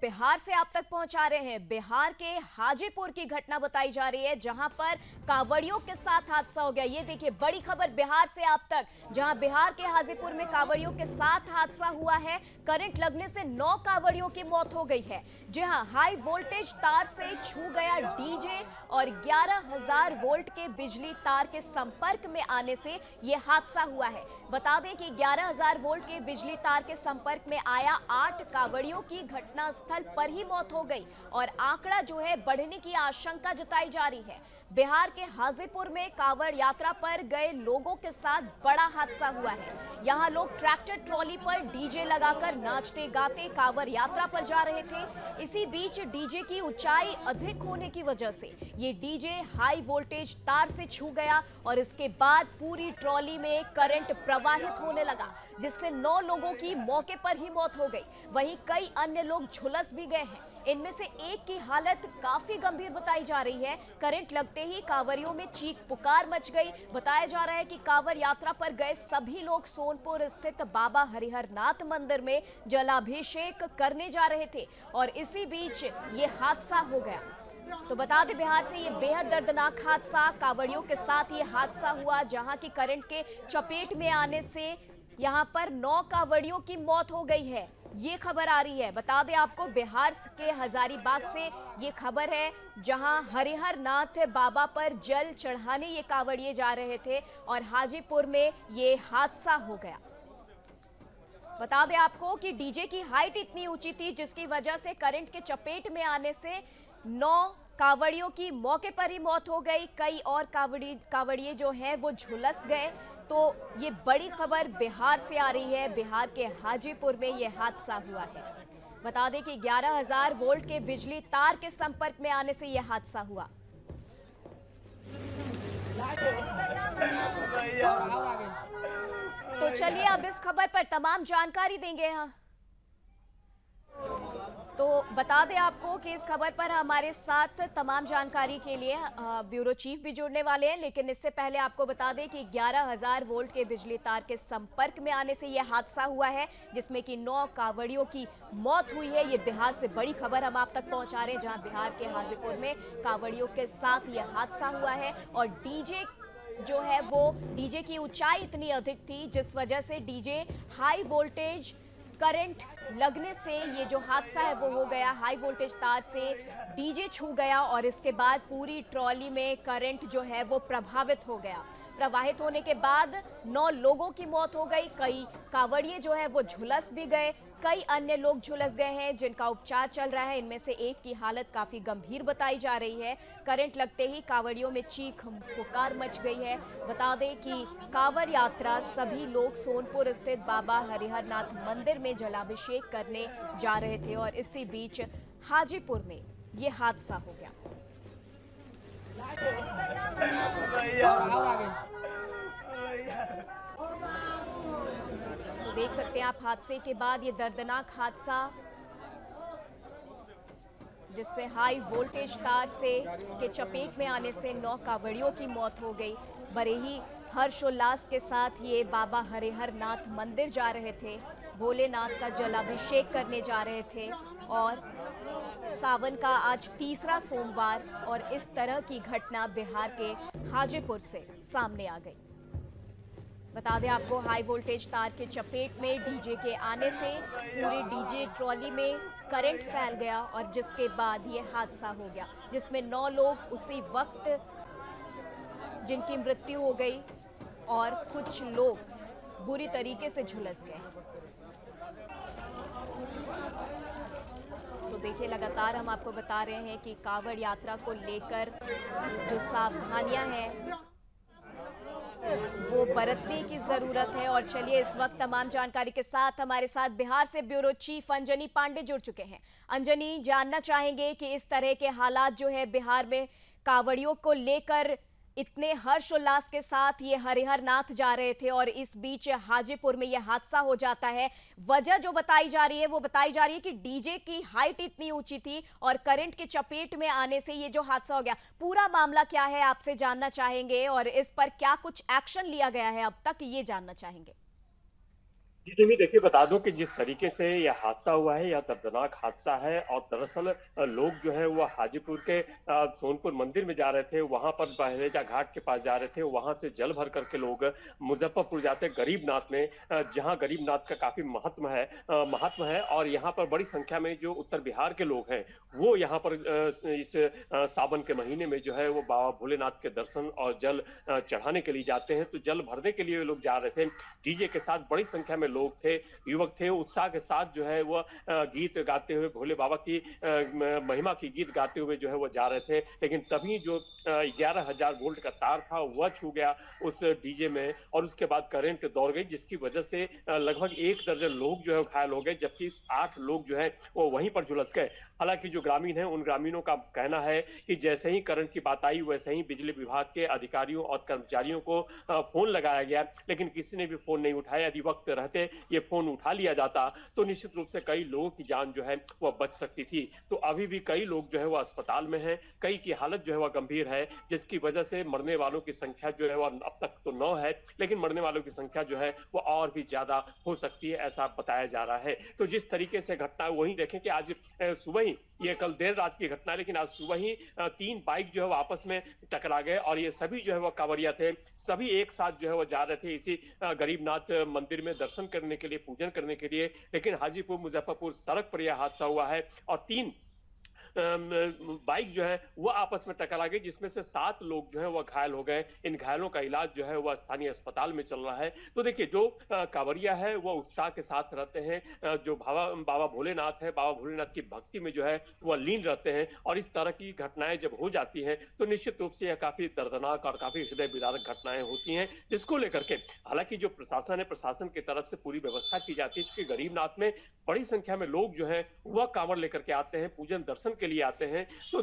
बिहार से आप तक पहुंचा रहे हैं। बिहार के हाजीपुर की घटना बताई जा रही है, जहां पर कांवड़ियों के साथ हादसा हो गया। ये देखिए, बड़ी खबर बिहार से आप तक, जहां बिहार के हाजीपुर में कांवड़ियों के साथ हादसा हुआ है। करंट लगने से 9 कांवड़ियों की मौत हो गई है। जी हां, हाई वोल्टेज तार से छू गया डीजे और 11,000 वोल्ट के बिजली तार के संपर्क में आने से यह हादसा हुआ है। बता दें कि 11,000 वोल्ट के बिजली तार के संपर्क में आया 8 कांवड़ियों की घटनास्थल पर ही मौत हो गई और आंकड़ा जो है बढ़ने की आशंका जताई जा रही है। बिहार के हाजीपुर में कांवड़ यात्रा पर गए लोगों के साथ बड़ा हादसा हुआ है। यहां लोग ट्रैक्टर ट्रॉली पर डीजे लगाकर नाचते गाते कांवड़ यात्रा पर जा रहे थे। इसी बीच डीजे की ऊंचाई अधिक होने की वजह से ये डीजे हाई वोल्टेज तार से छू गया और इसके बाद पूरी ट्रॉली में करंट प्रवाहित होने लगा, जिससे 9 लोगों की मौके पर ही मौत हो गई। वहीं कई अन्य लोग झुलस भी गए हैं। इनमें से एक की हालत काफी गंभीर बताई जा रही है। करंट लगते ही कांवड़ियों में चीख पुकार मच गई। बताया जा रहा है कि कांवड़ यात्रा पर गए सभी लोग सोनपुर स्थित बाबा हरिहरनाथ मंदिर में जलाभिषेक करने जा रहे थे और इसी बीच ये हादसा हो गया। तो बता दें, बिहार से ये बेहद दर्दनाक हादसा, कांवड़ियों के साथ ये हादसा हुआ, जहां की करंट के चपेट में आने से यहां पर 9 कांवड़ियों की मौत हो गई है। ये खबर आ रही है। बता दें आपको, बिहार के हजारीबाग से ये खबर है, जहां हरिहरनाथ बाबा पर जल चढ़ाने ये कांवड़िए जा रहे थे और हाजीपुर में ये हादसा हो गया। बता दें आपको कि डीजे की हाइट इतनी ऊंची थी, जिसकी वजह से करंट के चपेट में आने से 9 कांवड़ियों की मौके पर ही मौत हो गई। कई और कांवड़िए जो हैं वो झुलस गए। तो ये बड़ी खबर बिहार से आ रही है। बिहार के हाजीपुर में ये हादसा हुआ है। बता दें कि 11,000 वोल्ट के बिजली तार के संपर्क में आने से यह हादसा हुआ। तो चलिए अब इस खबर पर तमाम जानकारी देंगे। हाँ, तो बता दें आपको कि इस खबर पर हमारे साथ तमाम जानकारी के लिए ब्यूरो चीफ भी जुड़ने वाले हैं, लेकिन इससे पहले आपको बता दें कि 11,000 वोल्ट के बिजली तार के संपर्क में आने से यह हादसा हुआ है, जिसमें कि 9 कांवड़ियों की मौत हुई है। ये बिहार से बड़ी खबर हम आप तक पहुंचा रहे हैं, जहां बिहार के हाजीपुर में कांवड़ियों के साथ यह हादसा हुआ है और डीजे जो है वो डीजे की ऊंचाई इतनी अधिक थी, जिस वजह से डीजे हाई वोल्टेज करंट लगने से ये जो हादसा है वो हो गया। हाई वोल्टेज तार से डीजे छू गया और इसके बाद पूरी ट्रॉली में करंट जो है वो प्रभावित हो गया। प्रवाहित होने के बाद 9 लोगों की मौत हो गई। कई कांवड़िए जो है वो झुलस भी गए। कई अन्य लोग झुलस गए हैं, जिनका उपचार चल रहा है। इनमें से एक की हालत काफी गंभीर बताई जा रही है। करंट लगते ही कांवड़ियों में चीख पुकार मच गई है। बता दें कि कांवड़ यात्रा सभी लोग सोनपुर स्थित बाबा हरिहरनाथ मंदिर में जलाभिषेक करने जा रहे थे और इसी बीच हाजीपुर में ये हादसा हो गया। तो देख सकते हैं आप, हादसे के बाद ये दर्दनाक हादसा, जिससे हाई वोल्टेज तार से के चपेट में आने से 9 कांवड़ियों की मौत हो गई। बड़े ही हर्षोल्लास के साथ ये बाबा हरिहरनाथ मंदिर जा रहे थे, भोलेनाथ का जलाभिषेक करने जा रहे थे और सावन का आज तीसरा सोमवार और इस तरह की घटना बिहार के हाजीपुर से सामने आ गई। बता दें आपको, हाई वोल्टेज तार के चपेट में डीजे के आने से पूरे डीजे ट्रॉली में करंट फैल गया और जिसके बाद ये हादसा हो गया, जिसमें 9 लोग उसी वक्त जिनकी मृत्यु हो गई और कुछ लोग बुरी तरीके से झुलस गए। तो देखिए, लगातार हम आपको बता रहे हैं कि कांवड़ यात्रा को लेकर जो सावधानियां हैं वो बरतने की जरूरत है। और चलिए, इस वक्त तमाम जानकारी के साथ हमारे साथ बिहार से ब्यूरो चीफ अंजनी पांडे जुड़ चुके हैं। अंजनी, जानना चाहेंगे कि इस तरह के हालात जो है बिहार में कांवड़ियों को लेकर, इतने हर्षोल्लास के साथ ये हरिहरनाथ जा रहे थे और इस बीच हाजीपुर में ये हादसा हो जाता है। वजह जो बताई जा रही है वो बताई जा रही है कि डीजे की हाइट इतनी ऊंची थी और करंट के चपेट में आने से ये जो हादसा हो गया। पूरा मामला क्या है, आपसे जानना चाहेंगे और इस पर क्या कुछ एक्शन लिया गया है अब तक, ये जानना चाहेंगे। जी, तो ये देखिए बता दूँ कि जिस तरीके से यह हादसा हुआ है, यह दर्दनाक हादसा है और दरअसल लोग जो है वो हाजीपुर के सोनपुर मंदिर में जा रहे थे, वहाँ पर बहरेजा घाट के पास जा रहे थे, वहाँ से जल भर कर के लोग मुज़फ्फरपुर जाते गरीबनाथ में जहाँ गरीबनाथ का काफ़ी महत्व है और यहाँ पर बड़ी संख्या में जो उत्तर बिहार के लोग हैं, वो यहाँ पर इस सावन के महीने में जो है वो बाबा भोलेनाथ के दर्शन और जल चढ़ाने के लिए जाते हैं, तो जल भरने के लिए वो लोग जा रहे थे। डीजे के साथ बड़ी संख्या में लोग थे, युवक थे, उत्साह के साथ जो है वो गीत गाते हुए भोले बाबा की महिमा की गीत गाते हुए जो है वो जा रहे थे। लेकिन तभी जो 11,000 वोल्ट का तार था वह छू गया उस डीजे में और उसके बाद करंट दौड़ गई जिसकी वजह से लगभग 1 दर्जन लोग जो है घायल हो गए जबकि 8 लोग जो है वो वहीं पर झुलस गए। हालांकि जो ग्रामीण हैं उन ग्रामीणों का कहना है कि जैसे ही करंट की बात आई वैसे ही बिजली विभाग के अधिकारियों और कर्मचारियों को फोन लगाया गया लेकिन किसी ने भी फोन नहीं उठाया। यदि वक्त रहते ये फोन उठा लिया जाता तो निश्चित रूप से कई लोगों की जान जो है वह बच सकती थी। तो अभी भी कई लोग जो है वह अस्पताल में हैं, कई की हालत जो है वह गंभीर है जिसकी वजह से मरने वालों की संख्या जो है वह अब तक तो 9 है लेकिन मरने वालों की संख्या जो है वो और भी ज्यादा हो सकती है ऐसा बताया जा रहा है। तो जिस तरीके से घटना वही देखें कि आज सुबह ही ये कल देर रात की घटना है लेकिन आज सुबह ही 3 बाइक जो है वो आपस में टकरा गए और ये सभी जो है वो कांवड़िया थे, सभी एक साथ जो है वो जा रहे थे इसी गरीबनाथ मंदिर में दर्शन करने के लिए, पूजन करने के लिए। लेकिन हाजीपुर मुजफ्फरपुर सड़क पर यह हादसा हुआ है और 3 बाइक जो है वो आपस में टकरा गई जिसमें से 7 लोग जो है वो घायल हो गए। इन घायलों का इलाज जो है वह स्थानीय अस्पताल में चल रहा है। तो देखिए जो कांवरिया है वो उत्साह के साथ रहते हैं, जो बाबा भोलेनाथ है, बाबा भोलेनाथ की भक्ति में जो है वह लीन रहते हैं और इस तरह की घटनाएं जब हो जाती हैं तो निश्चित रूप से यह काफी दर्दनाक और काफी हृदय विदारक घटनाएं होती हैं जिसको लेकर के हालांकि जो प्रशासन है, प्रशासन की तरफ से पूरी व्यवस्था की जाती है क्योंकि गरीबनाथ में बड़ी संख्या में लोग जो है वह कांवड़ लेकर के आते हैं, पूजन दर्शन के लिए आते हैं। तो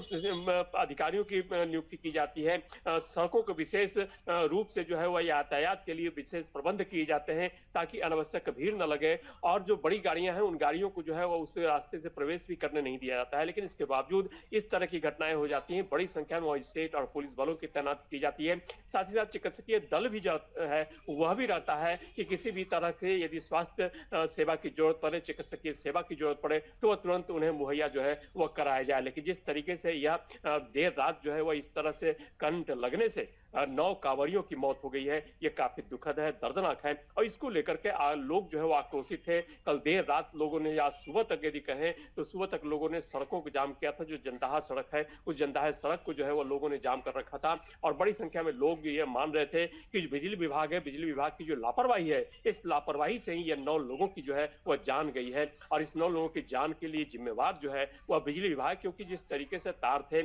अधिकारियों की नियुक्ति की जाती है, सड़कों को विशेष रूप से जो है वह यातायात के लिए विशेष प्रबंध किए जाते हैं ताकि अनावश्यक भीड़ न लगे और जो बड़ी गाड़ियां हैं उन गाड़ियों को जो है वह उस रास्ते से प्रवेश भी करने नहीं दिया जाता है। लेकिन इसके बावजूद इस तरह की घटनाएं हो जाती हैं, बड़ी संख्या में मजिस्ट्रेट और पुलिस बलों की तैनाती की जाती है। साथ ही साथ चिकित्सकीय दल भी जो है वह भी रहता है कि किसी भी तरह से यदि स्वास्थ्य सेवा की जरूरत पड़े, चिकित्सकीय सेवा की जरूरत पड़े तो वह तुरंत उन्हें मुहैया जो है वह कराया जाए। लेकिन जिस तरीके से यह देर रात जो है वह इस तरह से करंट लगने से 9 कांवरियों की मौत हो गई है, ये काफी दुखद है, दर्दनाक है और इसको लेकर के लोग जो है वो आक्रोशित थे। कल देर रात लोगों ने या सुबह तक यदि कहें तो सुबह तक लोगों ने सड़कों को जाम किया था। जो जंदाहा सड़क है उस जंदाहा सड़क को जो है वो लोगों ने जाम कर रखा था और बड़ी संख्या में लोग ये मान रहे थे कि जो बिजली विभाग है, बिजली विभाग की जो लापरवाही है, इस लापरवाही से ही ये 9 लोगों की जो है वह जान गई है और इस 9 लोगों की जान के लिए जिम्मेवार जो है वह बिजली विभाग, क्योंकि जिस तरीके से तार थे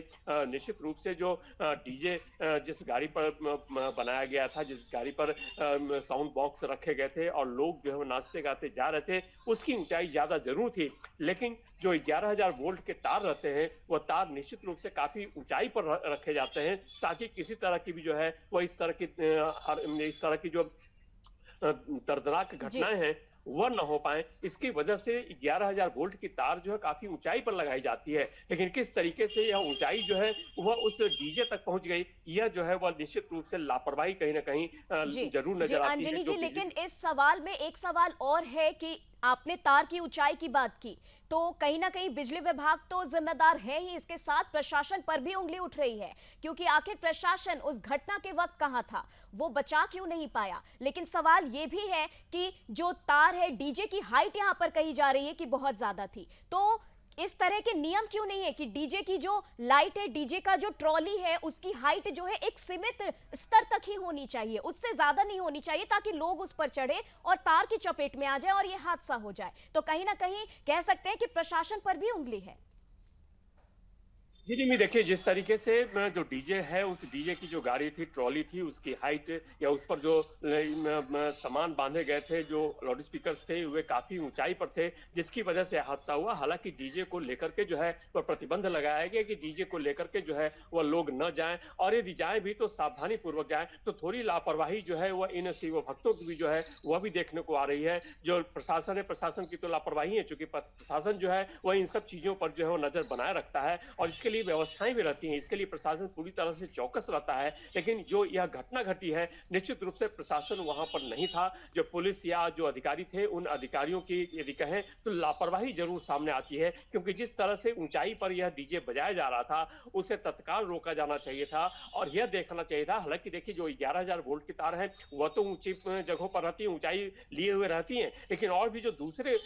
निश्चित रूप से जो डीजे जिस गाड़ी पर बनाया गया था, जिस गाड़ी पर साउंड बॉक्स रखे गए थे और लोग जो है वो नाचते गाते जा रहे थे, उसकी ऊंचाई ज्यादा जरूर थी लेकिन जो 11,000 वोल्ट के तार रहते हैं वह तार निश्चित रूप से काफी ऊंचाई पर रखे जाते हैं ताकि किसी तरह की भी जो है वह इस तरह की जो दर्दनाक जी। घटनाएं हैं वह न हो पाए। इसकी वजह से 11,000 वोल्ट की तार जो है काफी ऊंचाई पर लगाई जाती है लेकिन किस तरीके से यह ऊंचाई जो है वह उस डीजे तक पहुंच गई, यह जो है वह निश्चित रूप से लापरवाही कहीं ना कहीं जी। जरूर जी नजर आती है। अंजनी जो जी, बिजली लेकिन इस सवाल में एक सवाल और है कि आपने तार की ऊंचाई की बात की तो कहीं ना कहीं बिजली विभाग तो जिम्मेदार है ही, इसके साथ प्रशासन पर भी उंगली उठ रही है क्योंकि आखिर प्रशासन उस घटना के वक्त कहां था, वो बचा क्यों नहीं पाया। लेकिन सवाल यह भी है कि जो तार है, डीजे की हाइट यहां पर कही जा रही है कि बहुत ज्यादा थी, तो इस तरह के नियम क्यों नहीं है कि डीजे की जो लाइट है, डीजे का जो ट्रॉली है, उसकी हाइट जो है एक सीमित स्तर तक ही होनी चाहिए, उससे ज्यादा नहीं होनी चाहिए ताकि लोग उस पर चढ़े और तार की चपेट में आ जाए और यह हादसा हो जाए। तो कहीं ना कहीं कह सकते हैं कि प्रशासन पर भी उंगली है। जी, जी, मैं देखिए जिस तरीके से जो डीजे है उस डीजे की जो गाड़ी थी, ट्रॉली थी, उसकी हाइट या उस पर जो सामान बांधे गए थे, जो लाउड स्पीकर्स थे वे काफी ऊंचाई पर थे जिसकी वजह से हादसा हुआ। हालांकि डीजे को लेकर के जो है वह प्रतिबंध लगाया गया कि डीजे को लेकर के जो है वह लोग न जाएं और यदि जाएं भी तो सावधानी पूर्वक जाएं। तो थोड़ी लापरवाही जो है वह इन शिव भक्तों की भी जो है वह भी देखने को आ रही है। जो प्रशासन है, प्रशासन की तो लापरवाही है, चूंकि प्रशासन जो है वह इन सब चीजों पर जो है वो नजर बनाए रखता है और इसके लिए व्यवस्थाएं भी रहती हैं, इसके लिए प्रशासन पूरी तरह से चौकस रहता है। लेकिन जो यह घटना घटी है, निश्चित रूप से प्रशासन वहां पर नहीं था। जो पुलिस या जो अधिकारी थे, उन अधिकारियों की यदि कहें तो लापरवाही जरूर सामने आती है, क्योंकि जिस तरह से ऊंचाई पर यह डीजे बजाया जा रहा था, उसे तत्काल रोका जाना चाहिए था और यह देखना चाहिए था। हालांकि देखिए, जो 11,000 वोल्ट की तार है वह तो ऊंची जगहों पर रहती है, ऊंचाई लिए हुए रहती है, लेकिन और भी जो दूसरे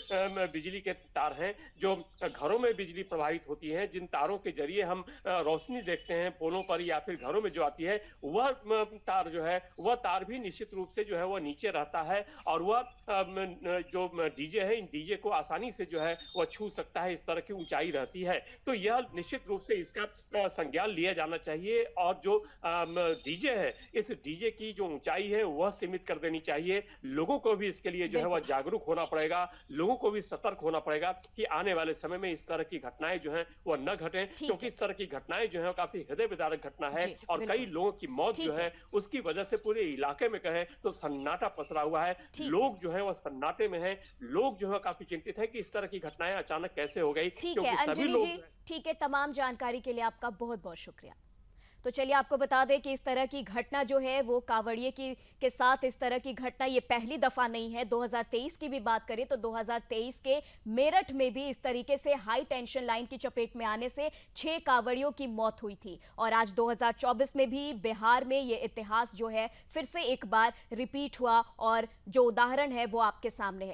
बिजली के तार हैं, जो घरों में बिजली प्रवाहित होती है, जिन तारों के जरिए हम रोशनी देखते हैं पोलों पर या फिर घरों में जो आती है, वह तार जो है, वह तार भी निश्चित रूप से जो है वह नीचे रहता है और वह जो डीजे है, इन डीजे को आसानी से जो है वह छू सकता है, इस तरह की ऊंचाई रहती है। तो यह निश्चित रूप से इसका संज्ञान लिया जाना चाहिए और जो डीजे है, इस डीजे की जो ऊंचाई है वह सीमित कर देनी चाहिए। लोगों को भी इसके लिए जो है वह जागरूक होना पड़ेगा, लोगों को भी सतर्क होना पड़ेगा कि आने वाले समय में इस तरह की घटनाएं जो हैं वह न घटें, क्योंकि इस तरह की घटनाएं जो है काफी हृदय विदारक घटना है और कई लोगों की मौत जो है उसकी वजह से पूरे इलाके में कहें तो सन्नाटा पसरा हुआ है। लोग जो है वह सन्नाटे में हैं, लोग जो है काफी चिंतित है कि इस तरह की घटनाएं अचानक कैसे हो गई। ठीक है अंजलि जी, ठीक है, तमाम जानकारी के लिए आपका बहुत बहुत शुक्रिया। तो चलिए आपको बता दें कि इस तरह की घटना जो है वो कांवड़िए के साथ इस तरह की घटना ये पहली दफा नहीं है। 2023 की भी बात करें तो 2023 के मेरठ में भी इस तरीके से हाई टेंशन लाइन की चपेट में आने से 6 कांवड़ियों की मौत हुई थी और आज 2024 में भी बिहार में ये इतिहास जो है फिर से एक बार रिपीट हुआ और जो उदाहरण है वो आपके सामने है।